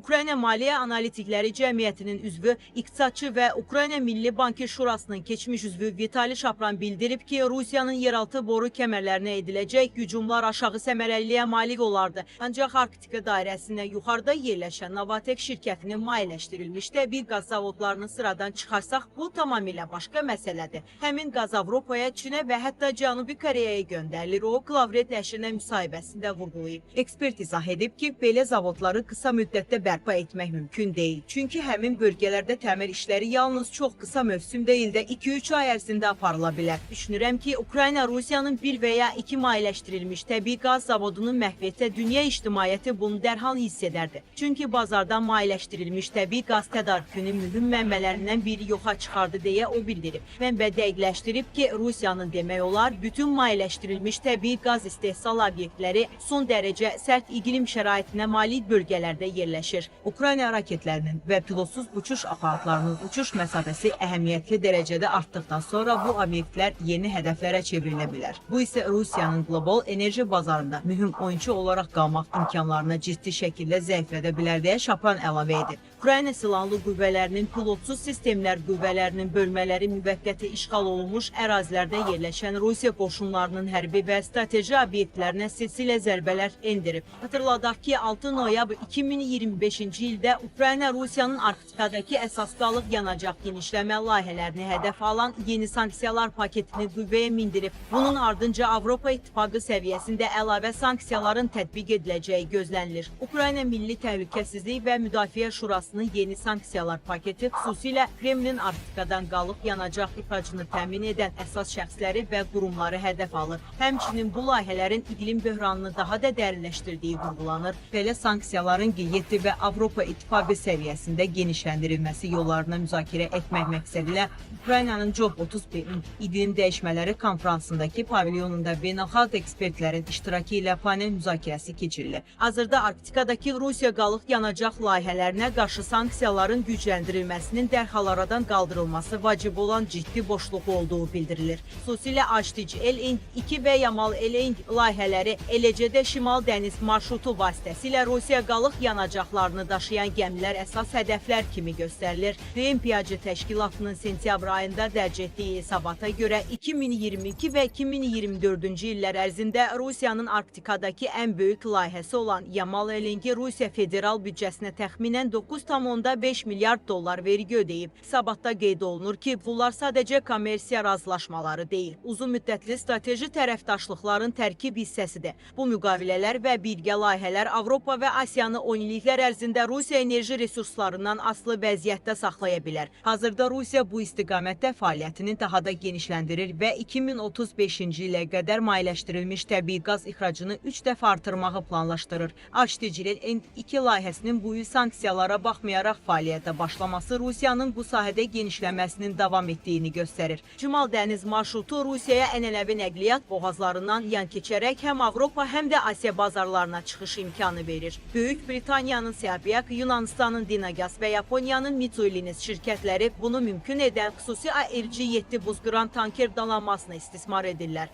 Ukrayna Maliyyə Analitikləri Cəmiyyətinin üzvü, iqtisadçı və Ukrayna Milli Bankı Şurasının keçmiş üzvü Vitali Şapran bildirib ki, Rusiyanın yeraltı boru kəmərlərinə ediləcək hücumlar aşağı səmərəliliyə malik olardı. Ancaq Arktika dairəsindən yuxarıda yerləşən Novatek şirkətinin maliyyələşdirilmiş təbii qaz zavodlarını sıradan çıxarsaq, bu tamamilə başqa məsələdir. Həmin qaz Avropaya, Çinə və hətta Cənubi Koreyaya göndərilir. O, Klavret nəşrinə müsahibəsində vurğulayıb. Ekspert izah edib ki, belə zavodları qısa müddətdə bərpa etmək mümkün deyil. Çünki həmin bölgələrdə təmir işləri yalnız çox qısa mövsümdə ildə 2-3 ay ərzində aparıla bilər. Düşünürəm ki, Ukrayna Rusiyanın bir və ya iki maliyyələşdirilmiş təbii qaz zavodunu məhv etsə, dünya ictimaiyyəti bunu dərhal hiss edərdi. Çünki bazardan maliyyələşdirilmiş təbii qaz tədarükünün mühüm mənbələrindən biri yoxa çıxardı deyə o bildirib. Mənbə dəqiqləşdirib ki, Rusiyanın demək olar, bütün maliyyələşdirilmiş təbii qaz istehsal obyektləri son dərəcə sərt iqlim şəraitinə malik bölgələrdə yerləşir. Ukrayna raketlərinin və pilotsuz uçuş aparatlarının uçuş məsafəsi əhəmiyyətli dərəcədə artdıqdan sonra bu obyektlər yeni hədəflərə çevrilə bilər. Bu isə Rusiyanın qlobal enerji bazarında mühüm oyunçu olaraq qalmaq imkanlarını ciddi şəkildə zəiflədə bilər deyə Şapran əlavə edib. Ukrayna Silahlı Qüvvələrinin pilotsuz sistemlər qüvvələrinin bölmələri müvəqqəti işğal olunmuş ərazilərdə yerləşən Rusiya qoşunlarının hərbi və strateji obyektlərinə silsilə zərbələr endirib. Hatırladaq ki, 6 noyabr 2025-ci ildə Ukrayna Rusiyanın Arktikadakı əsas qalıq yanacaq genişləmə layihələrini hədəf alan yeni sanksiyalar paketini qüvvəyə mindirib. Bunun ardınca Avropa İttifaqı səviyyəsində əlavə sanksiyaların tətbiq ediləcəyi gözlənilir. Ukrayna Milli Təhlükəsizlik və Müdafiə Şurasının yeni sanksiyalar paketi xüsusilə Kremlin Arktikadan qalıq yanacaq ixracını təmin edən əsas şəxsləri və qurumları hədəf alır. Həmçinin bu layihələrin iqlim böhranını daha da dərinləşdirdiyi vurğulanır. Belə sanksiyaların G7 və Avropa İttifaqı səviyyəsində genişləndirilməsi yollarına müzakirə etmək məqsədilə Ukraynanın COP31-in iqlim dəyişmələri konfransındakı pavilyonunda beynəlxalq ekspertlərin iştirakı ilə panel müzakirəsi keçirilir. Hazırda Arktikadakı Rusiya qalıq yanacaq layihələrinə qarşı sanksiyaların gücləndirilməsinin dərhal aradan qaldırılması vacib olan ciddi boşluq olduğu bildirilir. Xüsusilə HDC, LNG 2 və Yamal LNG layihələri, eləcə də Şimal dəniz marşrutu vasitəsilə Rusiya qalıq yanacaqlarını daşıyan gəmilər əsas hədəflər kimi göstərilir. Rempiyacı təşkilatının sentyabr ayında dərc etdiyi hesabata görə 2022 və 2024-cü illər ərzində Rusiyanın Arktikadakı ən böyük layihəsi olan Yamal LNG Rusiya federal büdcəsinə təxminən 9,5 milyard dollar vergi ödəyib. Hesabatda qeyd olunur ki, bunlar sadəcə kommersiya razılaşmaları deyil, uzun müddətli strateji tərəfdaşlıqların tərkib hissəsidir. Bu müqavilələr və birgə layihələr Avropa və Asiyanı 10 illiklər ərzində Rusiya enerji resurslarından asılı vəziyyətdə saxlaya bilər. Hazırda Rusiya bu istiqamətdə fəaliyyətini daha da genişləndirir və 2035-ci ilə qədər maliyyələşdirilmiş təbii qaz ixracını 3 dəfə artırmağı planlaşdırır. HDC-nin 2 layihəsinin bu il sanksiyalara baxmayaraq fəaliyyətə başlaması Rusiyanın bu sahədə genişlənməsinin davam etdiyini göstərir. Şimal dəniz marşrutu Rusiyaya ənənəvi nəqliyyat boğazlarından yan keçərək həm Avropa, həm də Asiya bazarlarına çıxış imkanı verir. Böyük Britaniyanın Serbiyak, Yunanistanın Dinagas və Yaponiyanın Mitsubishi şirkətləri bunu mümkün edən xüsusi ARC-7 buzqıran tanker donanmasını istismar edirlər.